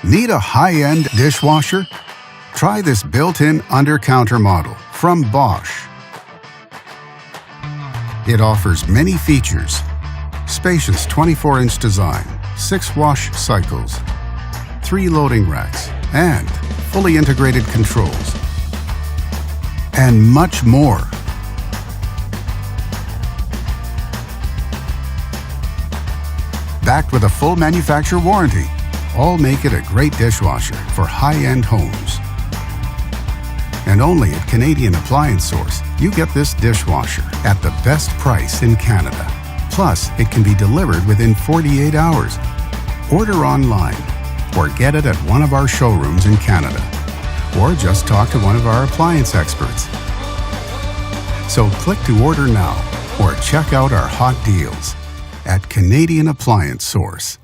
Need a high-end dishwasher? Try this built-in Undercounter model from Bosch. It offers many features: spacious 24-inch design, 6 wash cycles, 3 loading racks, and fully integrated controls, and much more. Backed with a full manufacturer warranty, all make it a great dishwasher for high-end homes. And only at Canadian Appliance Source, you get this dishwasher at the best price in Canada. Plus, it can be delivered within 48 hours. Order online or get it at one of our showrooms in Canada. Or just talk to one of our appliance experts. So click to order now or check out our hot deals at Canadian Appliance Source.